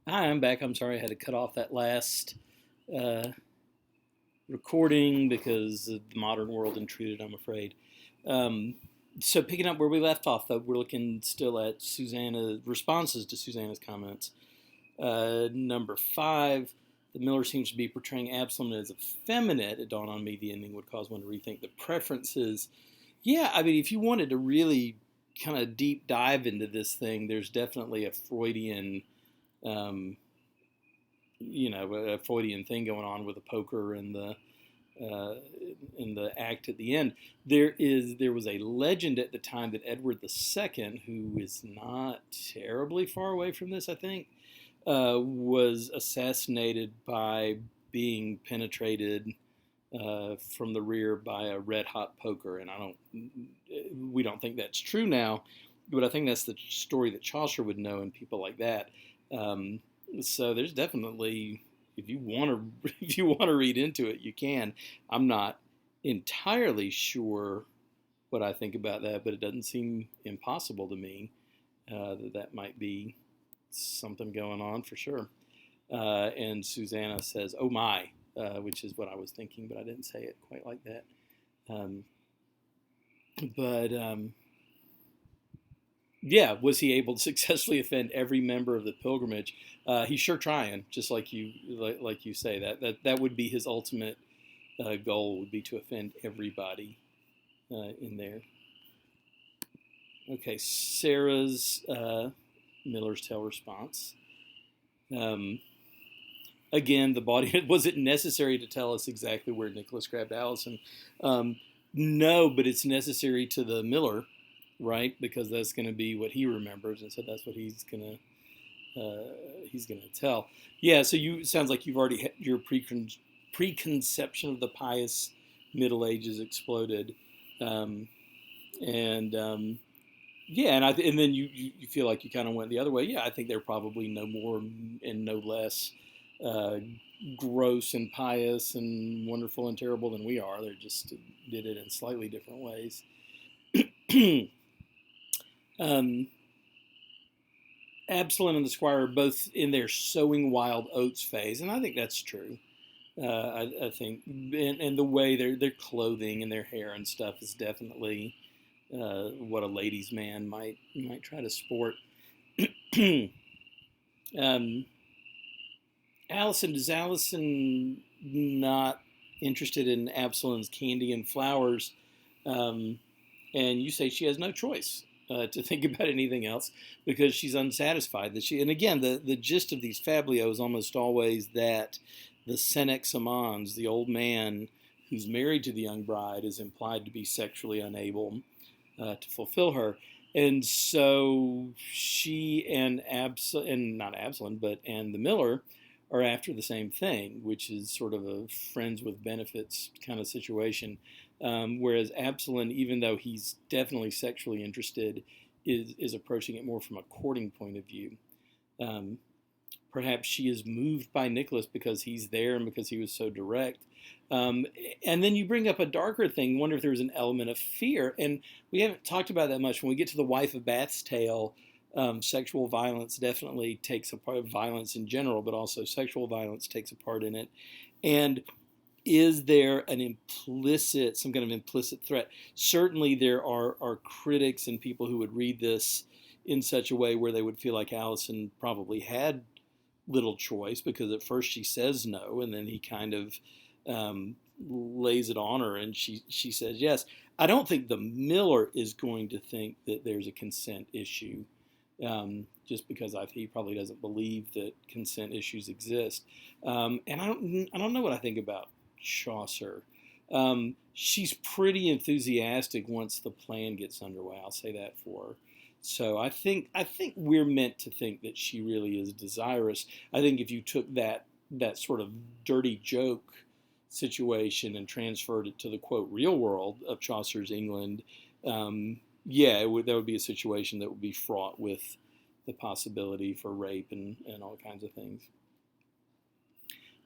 Hi, I'm back. I'm sorry I had to cut off that last uh, recording because the modern world intruded, I'm afraid. Um, so, picking up where we left off, though, we're looking still at Susanna's responses to Susanna's comments. Number five, the Miller seems to be portraying Absalom as effeminate. It dawned on me the ending would cause one to rethink the preferences. Yeah, I mean, if you wanted to really kind of deep dive into this thing, there's definitely a Freudian um, a Freudian thing going on with the poker uh, and the act at the end. There was a legend at the time that Edward II, who is not terribly far away from this, I think, was assassinated by being penetrated from the rear by a red hot poker, and we don't think that's true now, but I think that's the story that Chaucer would know and people like that. Um, so there's definitely, if you want to, if you want to read into it, you can. I'm not entirely sure what I think about that, but it doesn't seem impossible to me that might be something going on for sure. And Susanna says, "Oh my," which is what I was thinking, but I didn't say it quite like that. Um, but yeah, was he able to successfully offend every member of the pilgrimage? He's sure trying, just like you say. That would be his ultimate goal, would be to offend everybody in there. Okay, Sarah's Miller's Tale response. Um, Again, the body was it necessary to tell us exactly where Nicholas grabbed Allison? Um, no, but it's necessary to the Miller, right? Because that's going to be what he remembers, and so that's what he's gonna tell. Yeah. So you sounds like you've already had your preconception of the pious Middle Ages exploded, um, and yeah, and then you feel like you kind of went the other way. Yeah, I think they're probably no more and no less uh, gross and pious and wonderful and terrible than we are. They just did it in slightly different ways. um, Absalom and the Squire are both in their sowing wild oats phase, and I think that's true. I think, and the way their clothing and their hair and stuff is definitely what a ladies' man might try to sport. um, Allison, does Allison not interested in Absalom's candy and flowers? Um, and you say she has no choice to think about anything else because she's unsatisfied. And again, the gist of these fabliaux is almost always that the senex amans, the old man who's married to the young bride, is implied to be sexually unable to fulfill her. And so she and and not Absalom, but and the Miller are after the same thing, which is sort of a friends with benefits kind of situation. Whereas Absalom, even though he's definitely sexually interested, is approaching it more from a courting point of view. Um, Perhaps she is moved by Nicholas because he's there and because he was so direct. Um, and then you bring up a darker thing. Wonder if there was an element of fear. And we haven't talked about that much. When we get to the wife of Bath's tale, sexual violence definitely takes a part of violence in general, but also sexual violence takes a part in it. And is there some kind of implicit threat? Certainly, there are critics and people who would read this in such a way where they would feel like Allison probably had little choice because at first she says no, and then he kind of lays it on her, and she says yes. I don't think the Miller is going to think that there's a consent issue, just because he probably doesn't believe that consent issues exist. And I don't know what I think about Chaucer. She's pretty enthusiastic once the plan gets underway. I'll say that for her. So I think we're meant to think that she really is desirous. I think if you took that sort of dirty joke situation and transferred it to the quote real world of Chaucer's England, yeah, that would be a situation that would be fraught with the possibility for rape and all kinds of things.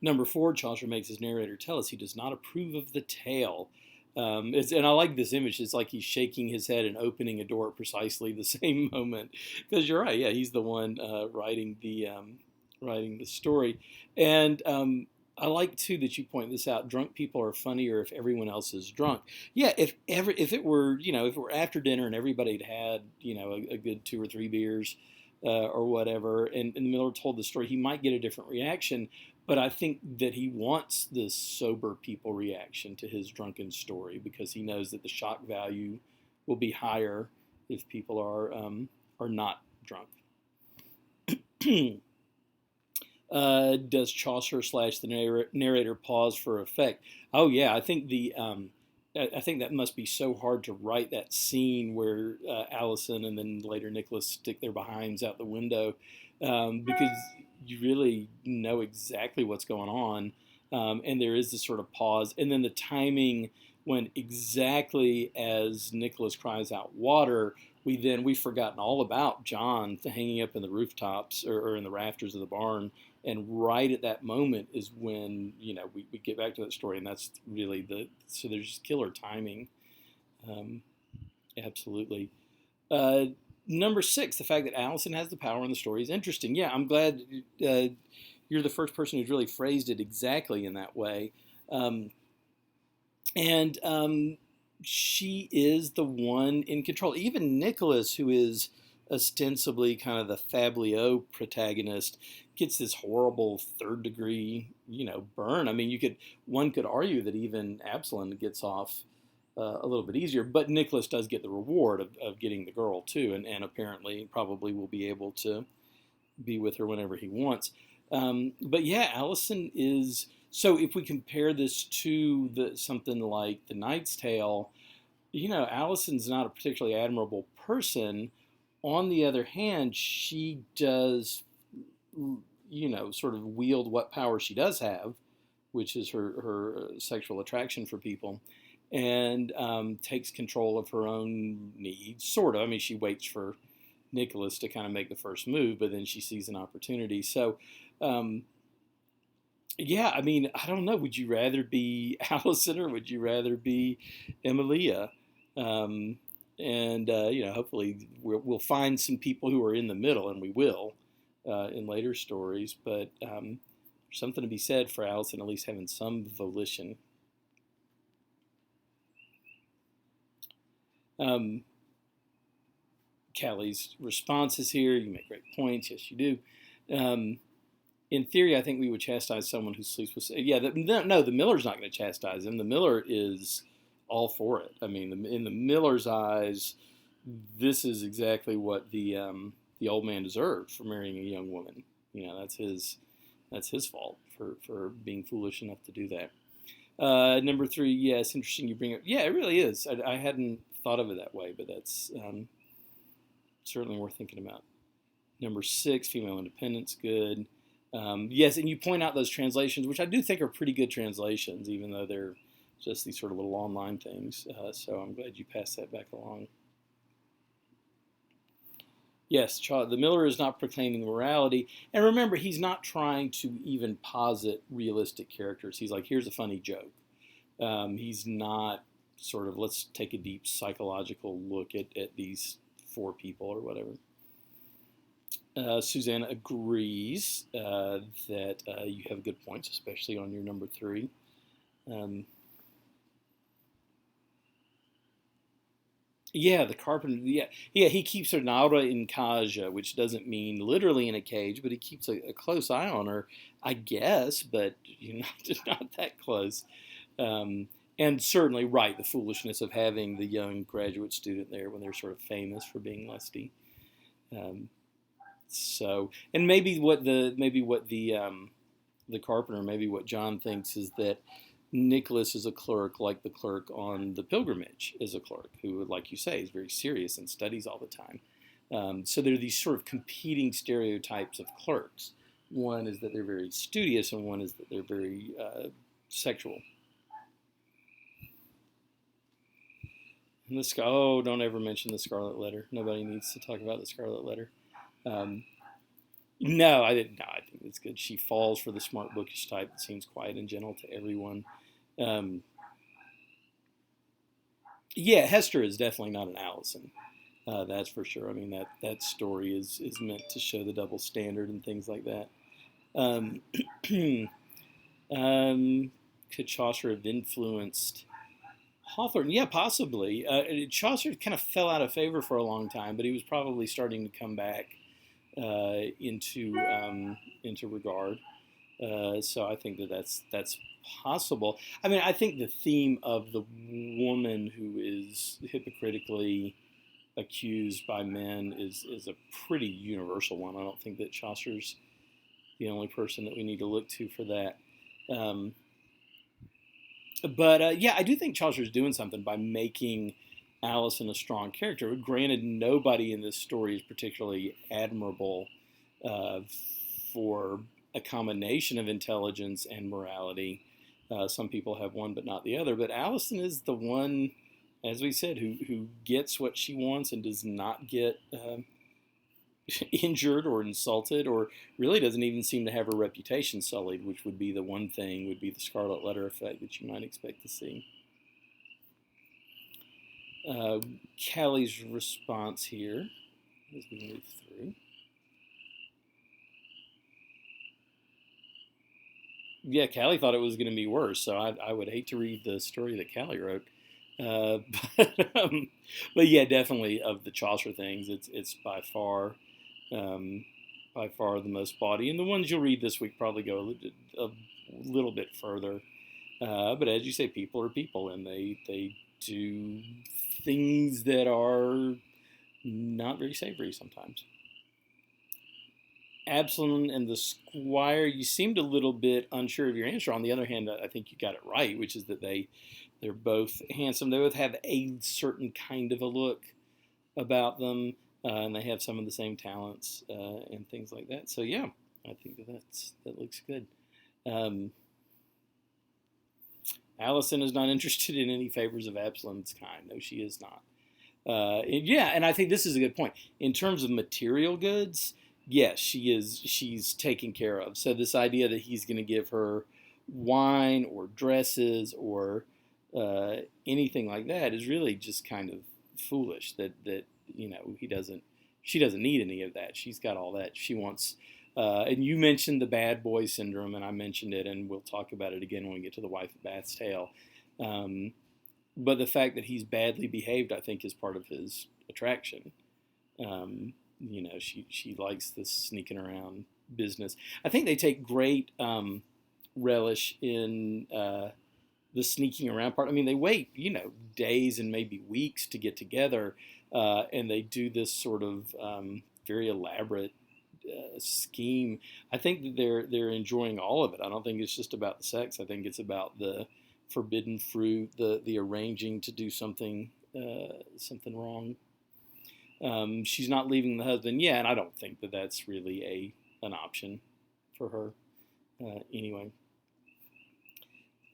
Number four, Chaucer makes his narrator tell us he does not approve of the tale. And I like this image. It's like he's shaking his head and opening a door at precisely the same moment. Because you're right. Yeah, he's the one writing writing the story. And I like too that you point this out. Drunk people are funnier if everyone else is drunk. Yeah, if it were if it were after dinner and everybody had had a good 2 or 3 beers or whatever, and Miller told the story, he might get a different reaction. But I think that he wants this sober people reaction to his drunken story because he knows that the shock value will be higher if people are not drunk. Does Chaucer slash the narrator pause for effect? Oh yeah, I think that must be so hard to write that scene where Allison and then later Nicholas stick their behinds out the window because you really know exactly what's going on, and there is this sort of pause, and then the timing when exactly as Nicholas cries out water, we've forgotten all about John hanging up in the rooftops or in the rafters of the barn, and right at that moment is when we get back to that story, and that's really so there's just killer timing, um, absolutely. Uh, Number 6, the fact that Allison has the power in the story is interesting. Yeah, I'm glad you're the first person who's really phrased it exactly in that way. Um, and she is the one in control. Even Nicholas, who is ostensibly kind of the Fablio protagonist, gets this horrible third degree, burn. I mean, one could argue that even Absalom gets off a little bit easier, but Nicholas does get the reward of getting the girl too, and apparently probably will be able to be with her whenever he wants. But yeah, Allison is. So if we compare this to something like The Knight's Tale, Allison's not a particularly admirable person. On the other hand, she does, sort of wield what power she does have, which is her sexual attraction for people, and takes control of her own needs, sort of. I mean, she waits for Nicholas to kind of make the first move, but then she sees an opportunity. So, um, yeah, I mean, I don't know. Would you rather be Allison or would you rather be Emilia? Um, and hopefully we'll find some people who are in the middle, and we will in later stories. But there's something to be said for Allison at least having some volition. Um, Callie's responses here. You make great points. Yes, you do. In theory, I think we would chastise someone who sleeps with. Yeah, no, the Miller's not going to chastise him. The Miller is all for it. I mean, in the Miller's eyes, this is exactly what the old man deserved for marrying a young woman. That's his fault for being foolish enough to do that. Number 3, yes, interesting you bring up. Yeah, it really is. I hadn't thought of it that way, but that's certainly worth thinking about. Number 6, female independence, good. Yes, and you point out those translations, which I do think are pretty good translations, even though they're just these sort of little online things. So I'm glad you passed that back along. Yes, the Miller is not proclaiming morality. And remember, he's not trying to even posit realistic characters. He's like, here's a funny joke. He's not sort of, let's take a deep psychological look at these 4 people or whatever. Susanna agrees that you have good points, especially on your number 3. Yeah, the carpenter. Yeah. He keeps her Naura in caja, which doesn't mean literally in a cage, but he keeps a close eye on her, I guess. But not that close. Um, and certainly, right, the foolishness of having the young graduate student there when they're sort of famous for being lusty. Um, and maybe the carpenter, maybe what John thinks is that Nicholas is a clerk like the clerk on the pilgrimage is a clerk who, like you say, is very serious and studies all the time. So there are these sort of competing stereotypes of clerks. One is that they're very studious, and one is that they're very sexual. And don't ever mention the Scarlet Letter. Nobody needs to talk about the Scarlet Letter. No, I didn't. No, I think it's good. She falls for the smart, bookish type that seems quiet and gentle to everyone. Um, yeah, Hester is definitely not an Allison. That's for sure. I mean, that story is meant to show the double standard and things like that. Um, could Chaucer have influenced Hawthorne? Yeah, possibly. Chaucer kind of fell out of favor for a long time, but he was probably starting to come back into regard. So I think that that's possible. I mean, I think the theme of the woman who is hypocritically accused by men is a pretty universal one. I don't think that Chaucer's the only person that we need to look to for that. Um, but yeah, I do think Chaucer's doing something by making Allison a strong character. Granted, nobody in this story is particularly admirable uh, for a combination of intelligence and morality. Some people have one but not the other. But Allison is the one, as we said, who gets what she wants and does not get injured or insulted, or really doesn't even seem to have her reputation sullied, which would be the one thing, would be the Scarlet Letter effect that you might expect to see. Callie's response here as we move through. Yeah, Callie thought it was going to be worse, so I would hate to read the story that Callie wrote. Uh, but, but yeah, definitely of the Chaucer things, it's um, by far the most bawdy. And the ones you'll read this week probably go a little bit further. But as you say, people are people, and they do things that are not very savory sometimes. Absalom and the Squire, you seemed a little bit unsure of your answer. On the other hand, I think you got it right, which is that they're both handsome. They both have a certain kind of a look about them, and they have some of the same talents and things like that. So yeah, I think that looks good. Um, Allison is not interested in any favors of Absalom's kind. No, she is not. Yeah, and I think this is a good point. In terms of material goods, yes, she is. She's taken care of. So this idea that he's going to give her wine or dresses or anything like that is really just kind of foolish. That he doesn't. She doesn't need any of that. She's got all that. She wants. And you mentioned the bad boy syndrome, and I mentioned it, and we'll talk about it again when we get to the wife of Bath's tale. Um, but the fact that he's badly behaved, I think, is part of his attraction. She likes this sneaking around business. I think they take great relish in the sneaking around part. I mean, they wait, days and maybe weeks to get together, and they do this sort of very elaborate scheme. I think that they're enjoying all of it. I don't think it's just about the sex. I think it's about the forbidden fruit, the arranging to do something wrong. She's not leaving the husband yet, and I don't think that that's really an option for her anyway.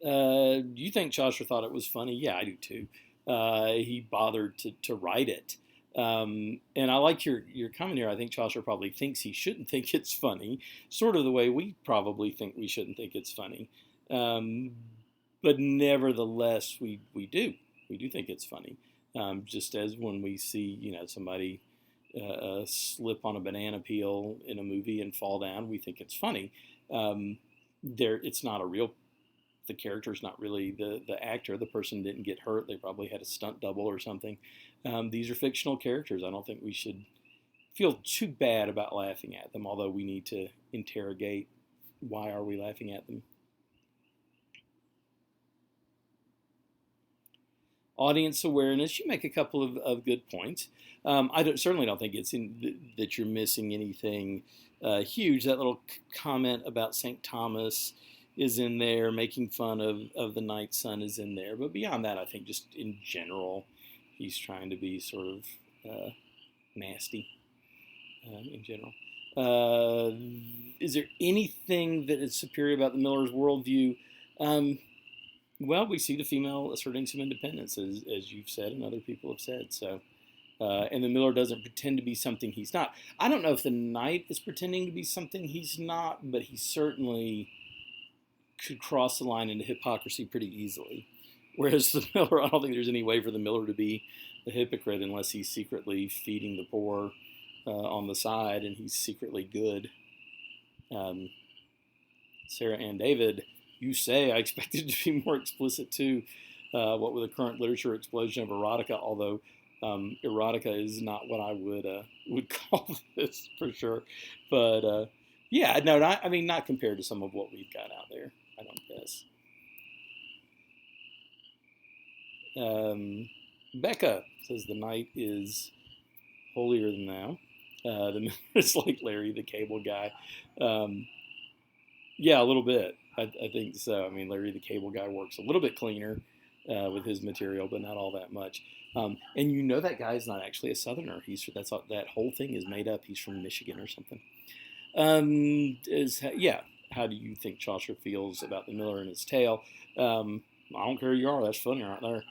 You think Chaucer thought it was funny? Yeah, I do too. He bothered to write it. And I like your comment here. I think Chaucer probably thinks he shouldn't think it's funny, sort of the way we probably think we shouldn't think it's funny. Um, but nevertheless, we do. We do think it's funny. Just as when we see, somebody slip on a banana peel in a movie and fall down, we think it's funny. It's not a real. The character's not really the actor. The person didn't get hurt. They probably had a stunt double or something. These are fictional characters. I don't think we should feel too bad about laughing at them, although we need to interrogate why are we laughing at them. Audience awareness, you make a couple of good points. Certainly don't think that you're missing anything huge. That little comment about St. Thomas is in there, making fun of the night sun is in there. But beyond that, I think just in general, he's trying to be sort of nasty in general. Is there anything that is superior about the Miller's worldview? Well, we see the female asserting some independence, as you've said and other people have said. So, and the Miller doesn't pretend to be something he's not. I don't know if the knight is pretending to be something he's not, but he certainly could cross the line into hypocrisy pretty easily. Whereas the Miller, I don't think there's any way for the Miller to be a hypocrite unless he's secretly feeding the poor on the side and he's secretly good. Um, Sarah Ann David, you say I expected to be more explicit too. What with the current literature explosion of erotica, although erotica is not what I would call this for sure. But yeah, no, I mean not compared to some of what we've got out there. I don't guess. Becca says the night is holier than thou. The miller is like Larry the Cable Guy. Um, yeah, a little bit. I think so. I mean, Larry the Cable Guy works a little bit cleaner with his material, but not all that much. And you know that guy's not actually a Southerner. That whole thing is made up. He's from Michigan or something. Yeah. How do you think Chaucer feels about the miller and his tale? I don't care who you are. That's funny right there.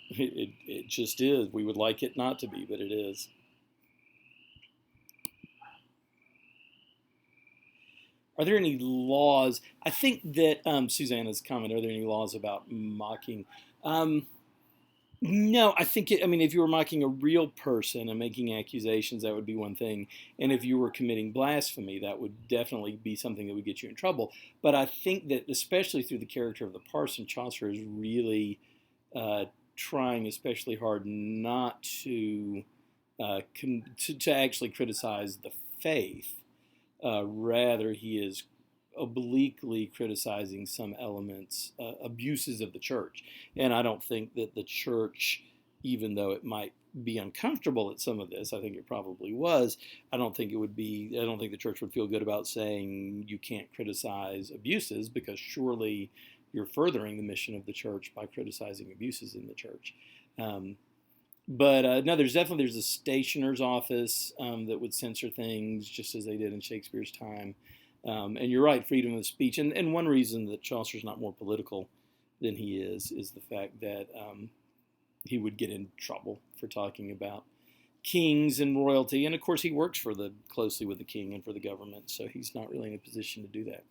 It just is. We would like it not to be, but it is. Are there any laws? I think that Susanna's comment. Are there any laws about mocking? Um, no, I think I mean, if you were mocking a real person and making accusations, that would be one thing. And if you were committing blasphemy, that would definitely be something that would get you in trouble. But I think that, especially through the character of the parson, Chaucer is really trying especially hard not to actually criticize the faith. Rather, he is obliquely criticizing some elements, abuses of the church. And I don't think that the church, even though it might be uncomfortable at some of this, I think it probably was, I don't think the church would feel good about saying you can't criticize abuses, because surely you're furthering the mission of the church by criticizing abuses in the church. But no, there's a stationer's office that would censor things just as they did in Shakespeare's time. And you're right, freedom of speech. And one reason that Chaucer's not more political than he is the fact that he would get in trouble for talking about kings and royalty. And of course, he works closely with the king and for the government, so he's not really in a position to do that.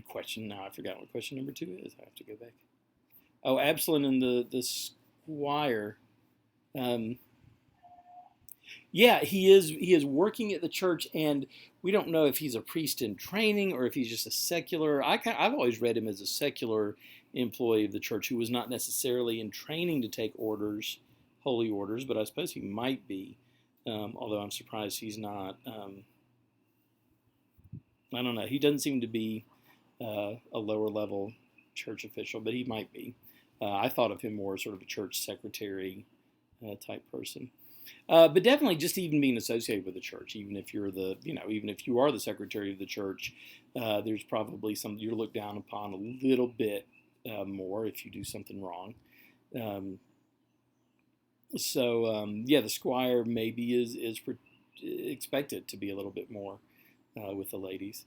Question now, I forgot what question number 2 is. I have to go back. Oh, Absalom and the squire. Yeah, he is working at the church, and we don't know if he's a priest in training or if he's just a secular. I've always read him as a secular employee of the church who was not necessarily in training to take orders, holy orders, but I suppose he might be. Although I'm surprised he's not. I don't know. He doesn't seem to be a lower level church official, but he might be. I thought of him more as sort of a church secretary type person. But definitely, just even being associated with the church, even if you are the secretary of the church, there's probably you're looked down upon a little bit more if you do something wrong. Yeah, the squire maybe is expected to be a little bit more with the ladies.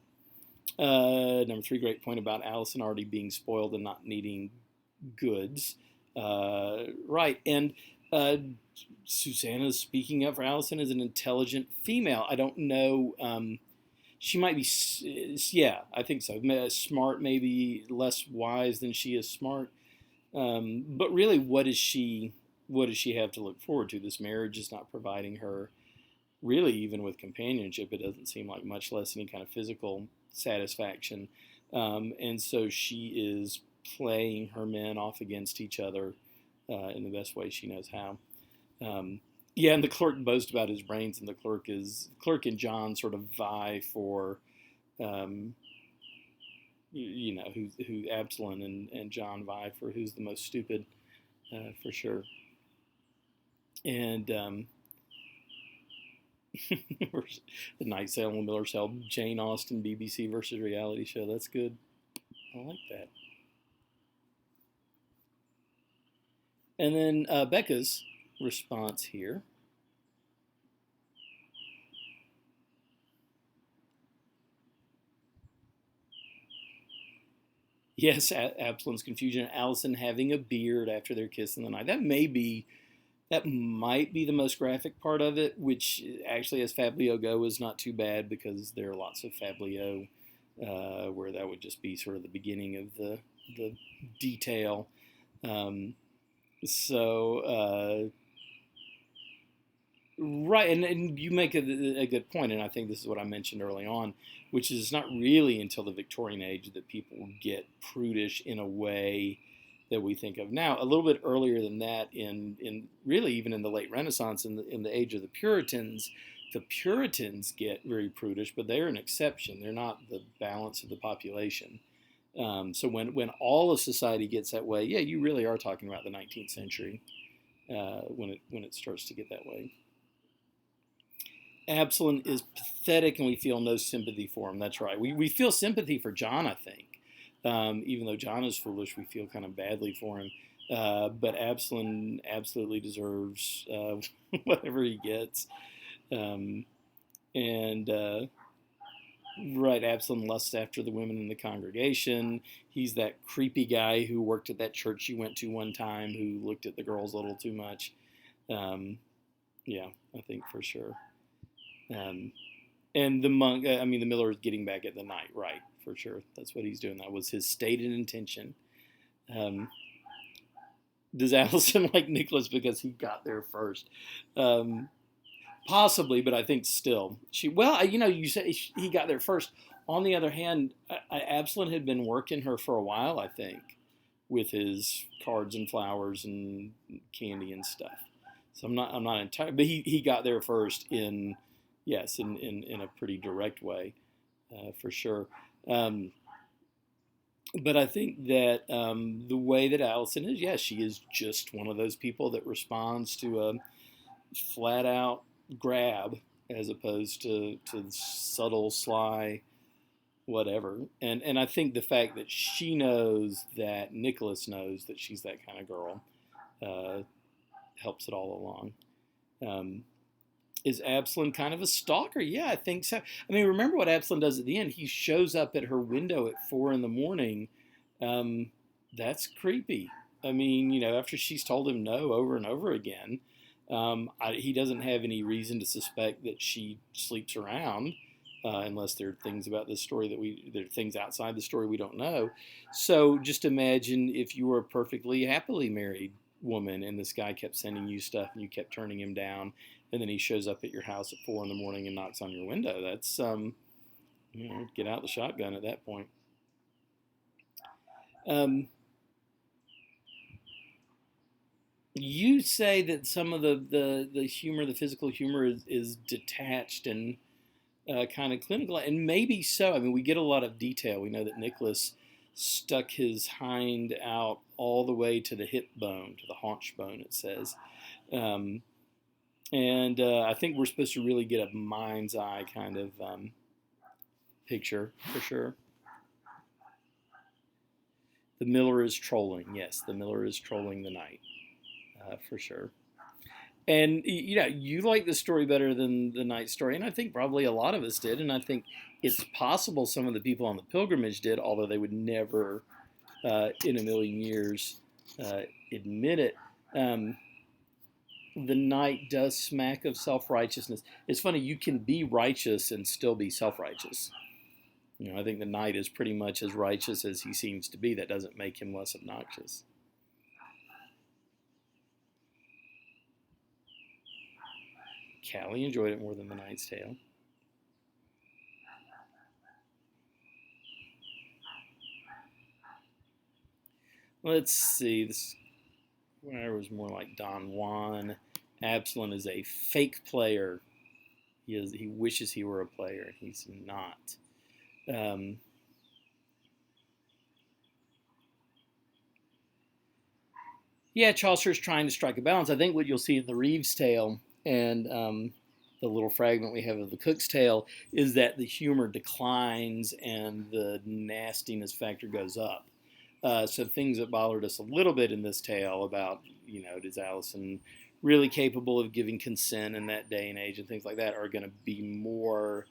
Number 3, great point about Allison already being spoiled and not needing goods. Right, and Susanna's speaking up for Allison as an intelligent female. I don't know. She might be, yeah, I think so. Smart, maybe less wise than she is smart. But really, what does she have to look forward to? This marriage is not providing her, really, even with companionship, it doesn't seem like, much less any kind of physical satisfaction. And so she is playing her men off against each other in the best way she knows how. Yeah, and the clerk boasts about his brains, and the clerk and John sort of vie for, who Absalom and John vie for who's the most stupid, for sure. And the Night Sale and the Miller Sale, Jane Austen, BBC versus reality show. That's good. I like that. And then Becca's response here. Yes, Absalom's confusion. Allison having a beard after their kiss in the night. That might be the most graphic part of it, which actually, as Fablio go, is not too bad, because there are lots of Fablio where that would just be sort of the beginning of the detail. Right, Right, and you make a good point, and I think this is what I mentioned early on, which is it's not really until the Victorian age that people get prudish in a way that we think of now. A little bit earlier than that, in really even in the late Renaissance, in the age of the Puritans get very prudish, but they're an exception. They're not the balance of the population. So when all of society gets that way, yeah, you really are talking about the 19th century when it starts to get that way. Absalom is pathetic, and we feel no sympathy for him. That's right. We feel sympathy for John, I think. Even though John is foolish, we feel kind of badly for him. But Absalom absolutely deserves whatever he gets. Um, and right, Absalom lusts after the women in the congregation. He's that creepy guy who worked at that church you went to one time who looked at the girls a little too much. Um, yeah, I think for sure. Um, and the monk, I mean, the miller is getting back at the knight, right, for sure. That's what he's doing. That was his stated intention. Um, does Allison like Nicholas because he got there first? Um, Possibly, but I think still you say he got there first. On the other hand, Absalom had been working her for a while, I think, with his cards and flowers and candy and stuff. So I'm not entirely, but he got there first in a pretty direct way, for sure. Um, but I think that the way that Allison is, yes, she is just one of those people that responds to a flat out grab as opposed to subtle, sly, whatever. And I think the fact that she knows that Nicholas knows that she's that kind of girl uh, helps it all along. Um, is Absalom kind of a stalker? Yeah, I think so. I mean, remember what Absalom does at the end? He shows up at her window at 4 a.m. Um, that's creepy. I mean, after she's told him no over and over again, he doesn't have any reason to suspect that she sleeps around, unless there are things about this story there are things outside the story we don't know. So just imagine if you were a perfectly happily married woman and this guy kept sending you stuff and you kept turning him down, and then he shows up at your house at 4 a.m. and knocks on your window. That's get out the shotgun at that point. You say that some of the humor, the physical humor, is detached and kind of clinical, and maybe so. I mean, we get a lot of detail. We know that Nicholas stuck his hind out all the way to the hip bone, to the haunch bone, it says. Um, and I think we're supposed to really get a mind's eye kind of picture, for sure. The miller is trolling. Yes, the miller is trolling the knight, for sure. And you like the story better than the night story, and I think probably a lot of us did. And I think it's possible some of the people on the pilgrimage did, although they would never, in a million years, admit it. The knight does smack of self-righteousness. It's funny, you can be righteous and still be self-righteous. I think the knight is pretty much as righteous as he seems to be. That doesn't make him less obnoxious. Callie enjoyed it more than The Knight's Tale. Let's see. This was more like Don Juan. Absalom is a fake player. He wishes he were a player. He's not. Yeah, Chaucer's trying to strike a balance. I think what you'll see in the Reeves' Tale and the little fragment we have of the Cook's Tale is that the humor declines and the nastiness factor goes up. So things that bothered us a little bit in this tale about, is Allison really capable of giving consent in that day and age and things like that are going to be more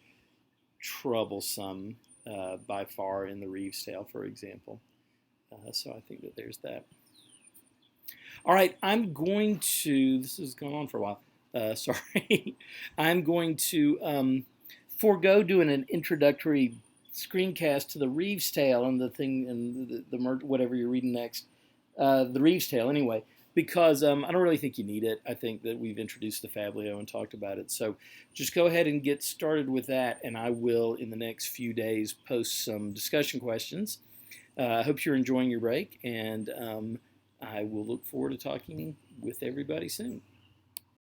troublesome by far in the Reeves' Tale, for example. So I think that there's that. All right, this has gone on for a while. Sorry. I'm going to forego doing an introductory screencast to the Reeves' Tale and the thing and the whatever you're reading next. The Reeves' Tale, anyway. because I don't really think you need it. I think that we've introduced the Fablio and talked about it. So just go ahead and get started with that, and I will, in the next few days, post some discussion questions. I hope you're enjoying your break, and I will look forward to talking with everybody soon.